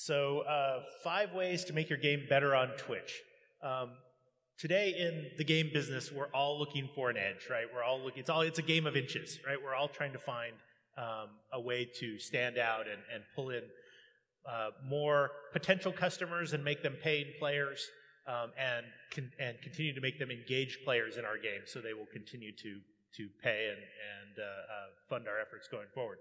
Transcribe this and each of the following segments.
So 5 ways to make your game better on Twitch. Today in the game business, we're all looking for an edge, right? We're all looking, it's a game of inches, right? We're all trying to find a way to stand out and pull in more potential customers and make them paying players, and continue to make them engaged players in our game, so they will continue to pay and fund our efforts going forward.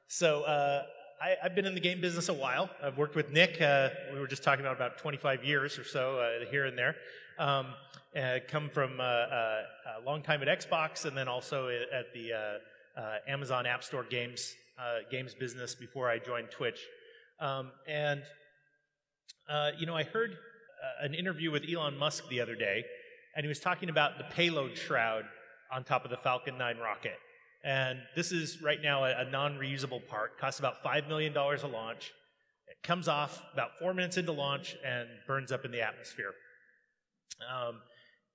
So I've been in the game business a while. I've worked with Nick. We were just talking about 25 years or so here and there. Come from a long time at Xbox, and then also at the Amazon App Store games business before I joined Twitch. I heard an interview with Elon Musk the other day, and he was talking about the payload shroud on top of the Falcon 9 rocket. And this is right now a non-reusable part. Costs about $5 million a launch. It comes off about 4 minutes into launch and burns up in the atmosphere.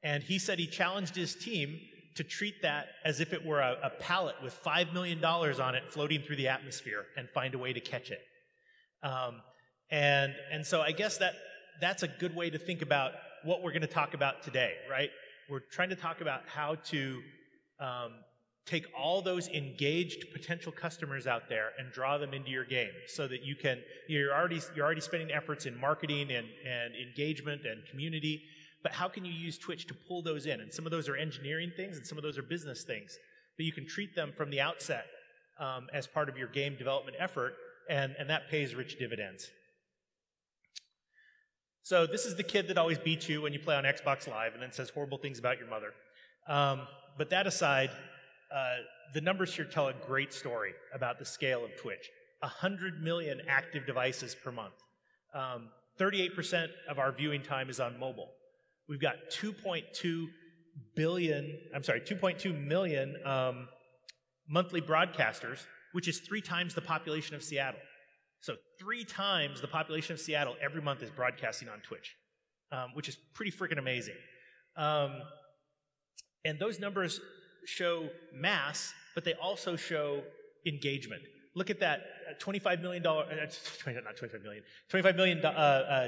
And he said he challenged his team to treat that as if it were a pallet with $5 million on it floating through the atmosphere and find a way to catch it. And so I guess that's a good way to think about what we're going to talk about today, right? We're trying to talk about how to take all those engaged potential customers out there and draw them into your game, so that you're already spending efforts in marketing and engagement and community, but how can you use Twitch to pull those in? And some of those are engineering things and some of those are business things, but you can treat them from the outset as part of your game development effort, and that pays rich dividends. So this is the kid that always beats you when you play on Xbox Live and then says horrible things about your mother. But that aside, the numbers here tell a great story about the scale of Twitch. 100 million active devices per month. 38% of our viewing time is on mobile. We've got 2.2 million monthly broadcasters, which is 3 times the population of Seattle. So 3 times the population of Seattle every month is broadcasting on Twitch, which is pretty freaking amazing. And those numbers show mass, but they also show engagement. Look at that, $25 million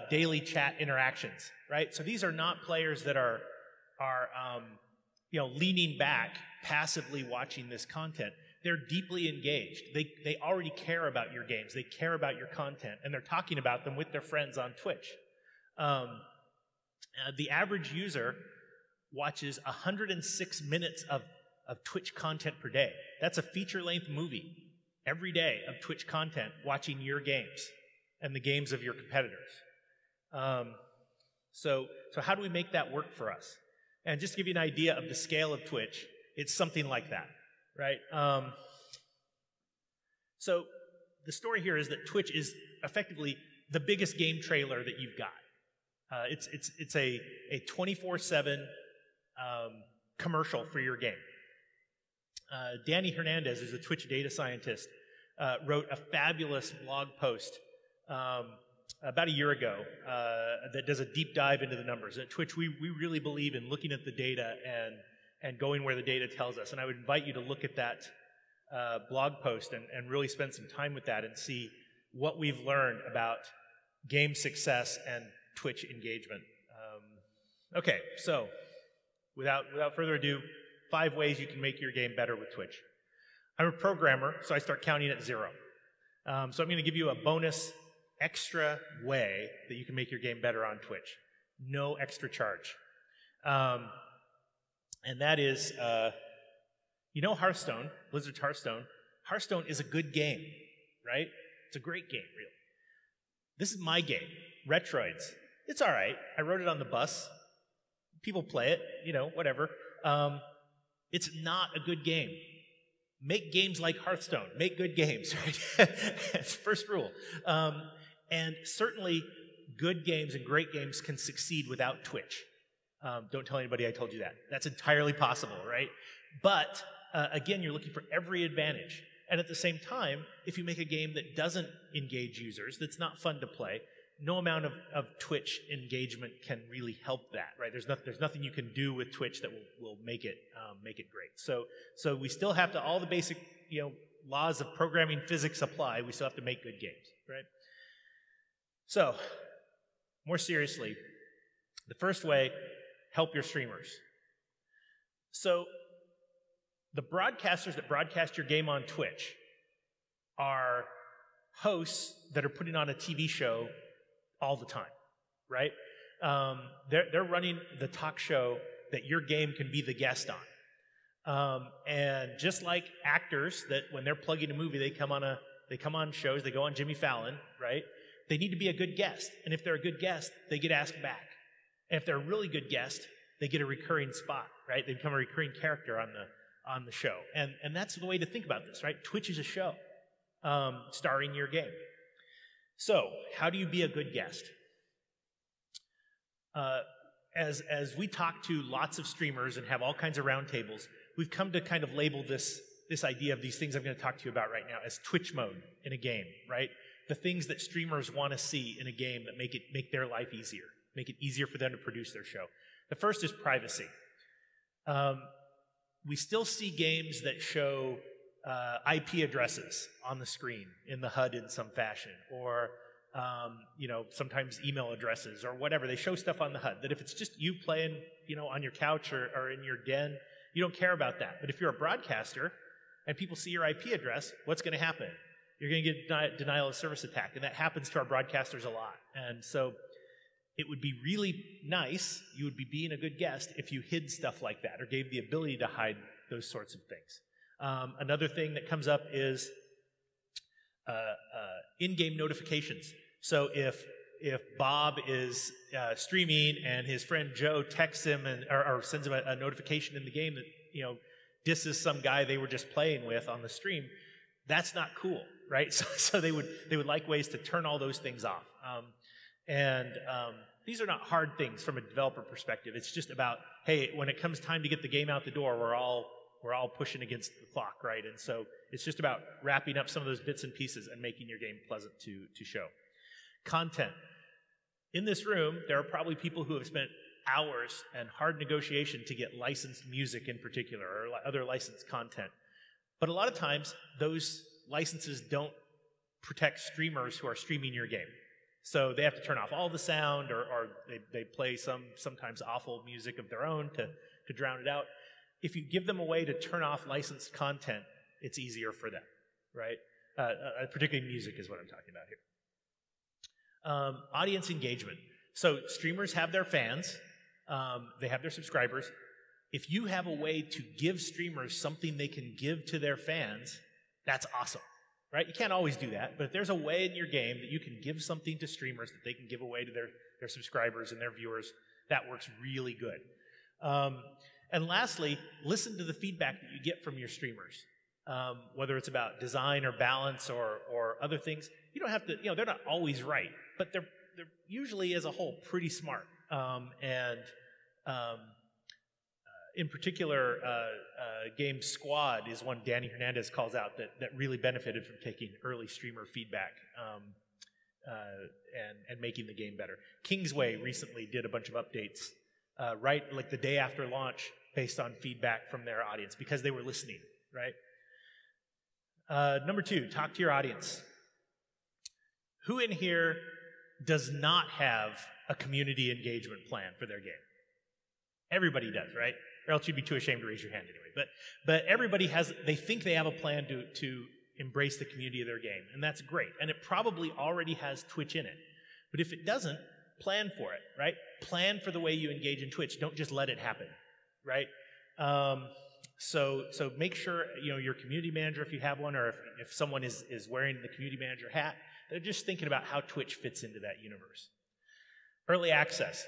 daily chat interactions, right? So these are not players that are leaning back, passively watching this content. They're deeply engaged. They already care about your games. They care about your content, and they're talking about them with their friends on Twitch. The average user watches 106 minutes of Twitch content per day. That's a feature-length movie every day of Twitch content watching your games and the games of your competitors. So how do we make that work for us? And just to give you an idea of the scale of Twitch, it's something like that, right? So the story here is that Twitch is effectively the biggest game trailer that you've got. It's a 24/7 commercial for your game. Danny Hernandez is a Twitch data scientist, wrote a fabulous blog post about a year ago that does a deep dive into the numbers. At Twitch, we really believe in looking at the data and going where the data tells us. And I would invite you to look at that blog post and really spend some time with that and see what we've learned about game success and Twitch engagement. Okay, so without further ado, 5 ways you can make your game better with Twitch. I'm a programmer, so I start counting at 0. So I'm going to give you a bonus extra way that you can make your game better on Twitch. No extra charge. And that is, Hearthstone, Blizzard's Hearthstone. Hearthstone is a good game, right? It's a great game, really. This is my game, Retroids. It's all right. I wrote it on the bus. People play it, whatever. It's not a good game. Make games like Hearthstone. Make good games, right? That's the first rule. And certainly, good games and great games can succeed without Twitch. Don't tell anybody I told you that. That's entirely possible, right? But, again, you're looking for every advantage. And at the same time, if you make a game that doesn't engage users, that's not fun to play, no amount of Twitch engagement can really help that, right? There's nothing you can do with Twitch that will make it great. So we still have to, all the basic, laws of programming physics apply. We still have to make good games, right? So, more seriously, the first way, help your streamers. So, the broadcasters that broadcast your game on Twitch are hosts that are putting on a TV show all the time, right? They're running the talk show that your game can be the guest on. And just like actors that when they're plugging a movie, they come on shows, they go on Jimmy Fallon, right? They need to be a good guest. And if they're a good guest, they get asked back. And if they're a really good guest, they get a recurring spot, right? They become a recurring character on the show. And that's the way to think about this, right? Twitch is a show starring your game. So, how do you be a good guest? As we talk to lots of streamers and have all kinds of roundtables, we've come to kind of label this idea of these things I'm going to talk to you about right now as Twitch mode in a game, right? The things that streamers want to see in a game that make their life easier, make it easier for them to produce their show. The first is privacy. We still see games that show IP addresses on the screen in the HUD in some fashion, or sometimes email addresses or whatever. They show stuff on the HUD that if it's just you playing, on your couch or in your den, you don't care about that. But if you're a broadcaster and people see your IP address, what's going to happen? You're going to get denial of service attack, and that happens to our broadcasters a lot. And so it would be really nice, you would be being a good guest if you hid stuff like that or gave the ability to hide those sorts of things. Another thing that comes up is in-game notifications. So if Bob is streaming and his friend Joe texts him or sends him a notification in the game that disses some guy they were just playing with on the stream, that's not cool, right? So they would like ways to turn all those things off. These are not hard things from a developer perspective. It's just about, hey, when it comes time to get the game out the door, we're all pushing against the clock, right? And so it's just about wrapping up some of those bits and pieces and making your game pleasant to show. Content. In this room, there are probably people who have spent hours and hard negotiation to get licensed music in particular, or other licensed content. But a lot of times, those licenses don't protect streamers who are streaming your game. So they have to turn off all the sound, or they play sometimes awful music of their own to drown it out. If you give them a way to turn off licensed content, it's easier for them, right? Particularly music is what I'm talking about here. Audience engagement. So streamers have their fans, they have their subscribers. If you have a way to give streamers something they can give to their fans, that's awesome, right? You can't always do that, but if there's a way in your game that you can give something to streamers that they can give away to their subscribers and their viewers, that works really good. And lastly, listen to the feedback that you get from your streamers, whether it's about design or balance or other things. You don't have to, they're not always right, but they're usually as a whole pretty smart. In particular, Game Squad is one Danny Hernandez calls out that really benefited from taking early streamer feedback and making the game better. Kingsway recently did a bunch of updates right like the day after launch based on feedback from their audience because they were listening, right? Number 2, talk to your audience. Who in here does not have a community engagement plan for their game? Everybody does, right? Or else you'd be too ashamed to raise your hand anyway. But everybody they think they have a plan to embrace the community of their game, and that's great. And it probably already has Twitch in it. But if it doesn't, plan for it, right? Plan for the way you engage in Twitch. Don't just let it happen, right? So make sure your community manager, if you have one, or if someone is wearing the community manager hat, they're just thinking about how Twitch fits into that universe. Early access.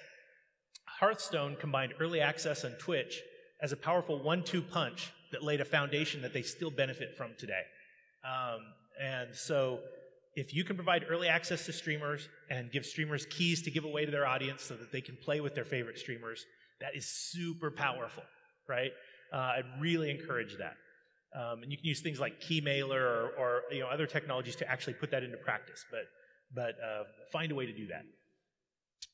Hearthstone combined early access and Twitch as a powerful 1-2 punch that laid a foundation that they still benefit from today. And so if you can provide early access to streamers and give streamers keys to give away to their audience so that they can play with their favorite streamers, that is super powerful, right? I'd really encourage that. And you can use things like Keymailer or other technologies to actually put that into practice. but find a way to do that.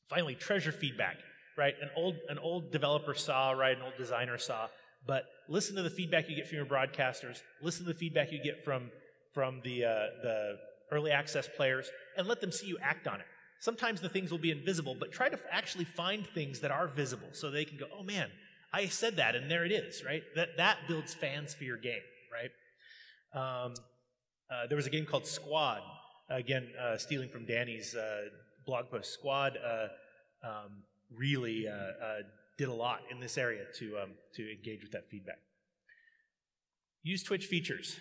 Finally, treasure feedback, right? An old developer saw, right? An old designer saw, but listen to the feedback you get from your broadcasters. Listen to the feedback you get from the early access players, and let them see you act on it. Sometimes the things will be invisible, but try to actually find things that are visible so they can go, oh man, I said that, and there it is, right? That builds fans for your game, right? There was a game called Squad, again, stealing from Danny's blog post. Squad really did a lot in this area to engage with that feedback. Use Twitch features.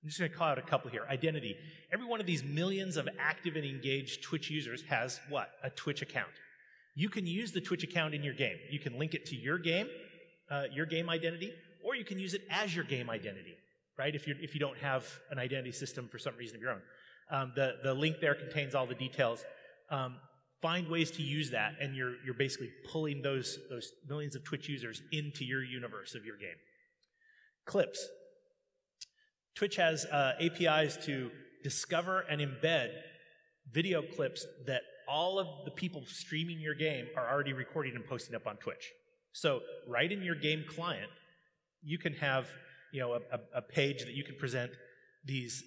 I'm just going to call out a couple here. Identity. Every one of these millions of active and engaged Twitch users has what? A Twitch account. You can use the Twitch account in your game. You can link it to your game identity, or you can use it as your game identity, right? If you don't have an identity system for some reason of your own. The link there contains all the details. Find ways to use that, and you're basically pulling those millions of Twitch users into your universe of your game. Clips. Twitch has APIs to discover and embed video clips that all of the people streaming your game are already recording and posting up on Twitch. So right in your game client, you can have a page that you can present these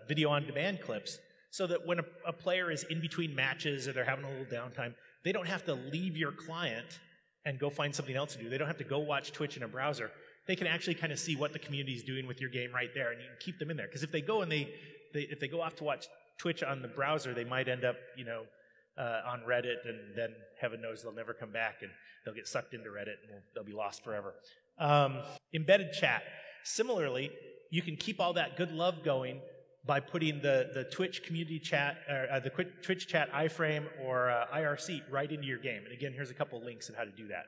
video on demand clips, so that when a player is in between matches or they're having a little downtime, they don't have to leave your client and go find something else to do. They don't have to go watch Twitch in a browser. They can actually kind of see what the community is doing with your game right there, and you can keep them in there. Because if they go and if they go off to watch Twitch on the browser, they might end up on Reddit, and then heaven knows they'll never come back, and they'll get sucked into Reddit, and they'll be lost forever. Embedded chat. Similarly, you can keep all that good love going by putting the Twitch community chat, or the Twitch chat iframe or IRC right into your game. And again, here's a couple links on how to do that.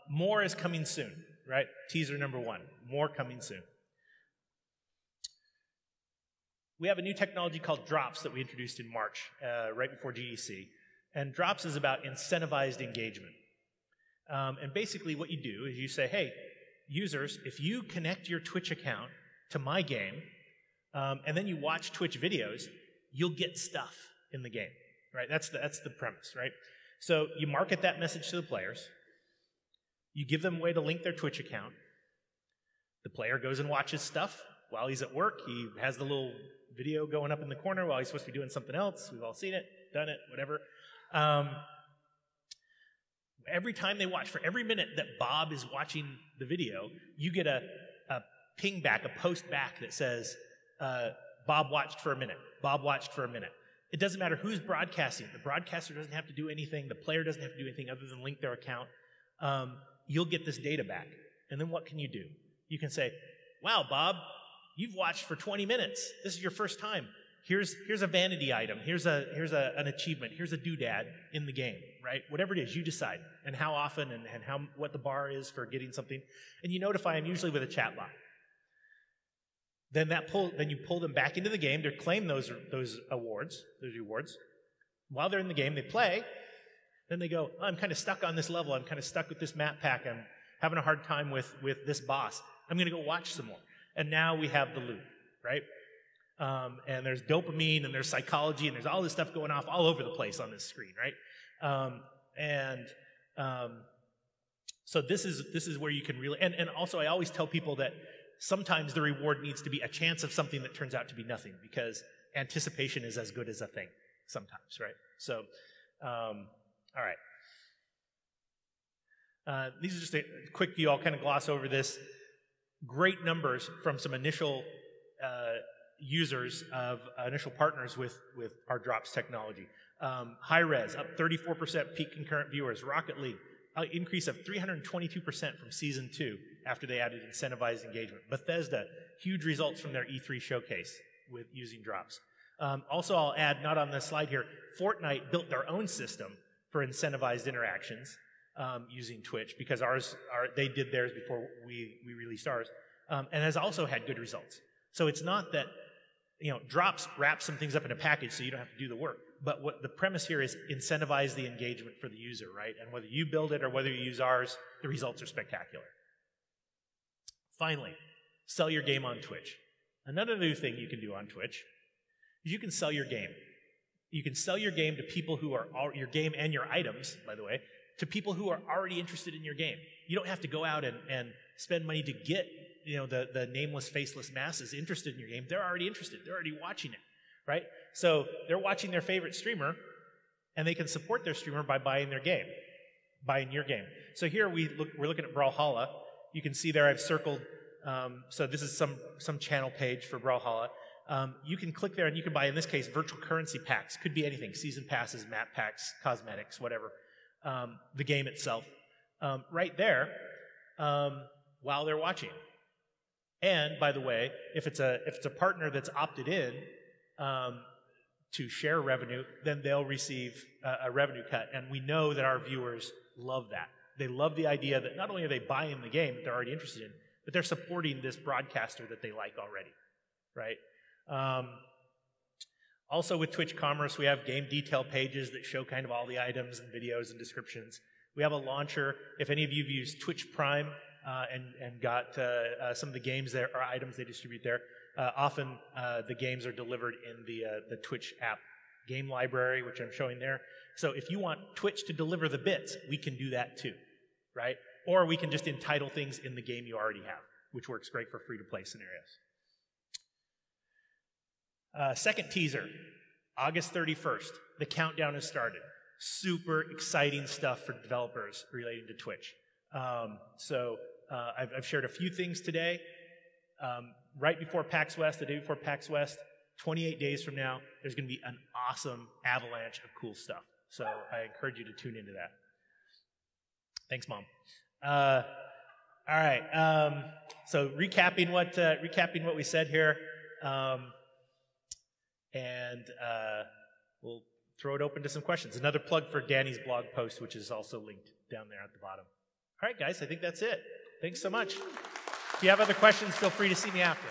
More is coming soon, right? Teaser number 1, more coming soon. We have a new technology called Drops that we introduced in March, right before GDC. And Drops is about incentivized engagement. And basically what you do is you say, hey, users, if you connect your Twitch account to my game, and then you watch Twitch videos, you'll get stuff in the game, right? That's the premise, right? So you market that message to the players. You give them a way to link their Twitch account. The player goes and watches stuff while he's at work. He has the little video going up in the corner while he's supposed to be doing something else. We've all seen it, done it, whatever. Every time they watch, for every minute that Bob is watching the video, you get a ping back, a post back that says, Bob watched for a minute. Bob watched for a minute. It doesn't matter who's broadcasting. The broadcaster doesn't have to do anything. The player doesn't have to do anything other than link their account. You'll get this data back. And then what can you do? You can say, wow, Bob, you've watched for 20 minutes. This is your first time. Here's a vanity item. Here's an achievement. Here's a doodad in the game, right? Whatever it is, you decide. And how often and what the bar is for getting something. And you notify them usually with a chat bot. Then you pull them back into the game to claim those rewards. While they're in the game, they play. Then they go, oh, I'm kind of stuck on this level. I'm kind of stuck with this map pack. I'm having a hard time with this boss. I'm going to go watch some more. And now we have the loop, right? And there's dopamine, and there's psychology, and there's all this stuff going off all over the place on this screen, right? So this is where you can really, and also I always tell people that sometimes the reward needs to be a chance of something that turns out to be nothing, because anticipation is as good as a thing sometimes, right? So, all right. These are just a quick view. I'll kind of gloss over this. Great numbers from some initial users of initial partners with our Drops technology. High Res, up 34% peak concurrent viewers. Rocket League, increase of 322% from Season 2 after they added incentivized engagement. Bethesda, huge results from their E3 showcase with using Drops. Also, I'll add, not on this slide here, Fortnite built their own system for incentivized interactions using Twitch, because they did theirs before we released ours, and has also had good results. So it's not that, Drops wraps some things up in a package so you don't have to do the work. But what the premise here is incentivize the engagement for the user, right? And whether you build it or whether you use ours, the results are spectacular. Finally, sell your game on Twitch. Another new thing you can do on Twitch is you can sell your game. You can sell your game to people who are, your game and your items, by the way, to people who are already interested in your game. You don't have to go out and spend money to get, the nameless, faceless masses interested in your game. They're already interested. They're already watching it, right? So they're watching their favorite streamer, and they can support their streamer by buying their game, buying your game. So here we're looking at Brawlhalla. You can see there I've circled, so this is some channel page for Brawlhalla. You can click there and you can buy, in this case, virtual currency packs. Could be anything, season passes, map packs, cosmetics, whatever. The game itself. Right there, while they're watching. And, by the way, if it's a partner that's opted in to share revenue, then they'll receive a revenue cut. And we know that our viewers love that. They love the idea that not only are they buying the game that they're already interested in, but they're supporting this broadcaster that they like already, right? Also with Twitch Commerce, we have game detail pages that show kind of all the items and videos and descriptions. We have a launcher. If any of you have used Twitch Prime and got some of the games there or items they distribute there, often the games are delivered in the Twitch app game library, which I'm showing there. So if you want Twitch to deliver the bits, we can do that too, right? Or we can just entitle things in the game you already have, which works great for free-to-play scenarios. Second teaser, August 31st. The countdown has started. Super exciting stuff for developers relating to Twitch. I've shared a few things today. Right before PAX West, the day before PAX West, 28 days from now, there's going to be an awesome avalanche of cool stuff. So I encourage you to tune into that. Thanks, Mom. All right. So recapping what we said here, and we'll throw it open to some questions. Another plug for Danny's blog post, which is also linked down there at the bottom. All right, guys, I think that's it. Thanks so much. If you have other questions, feel free to see me after.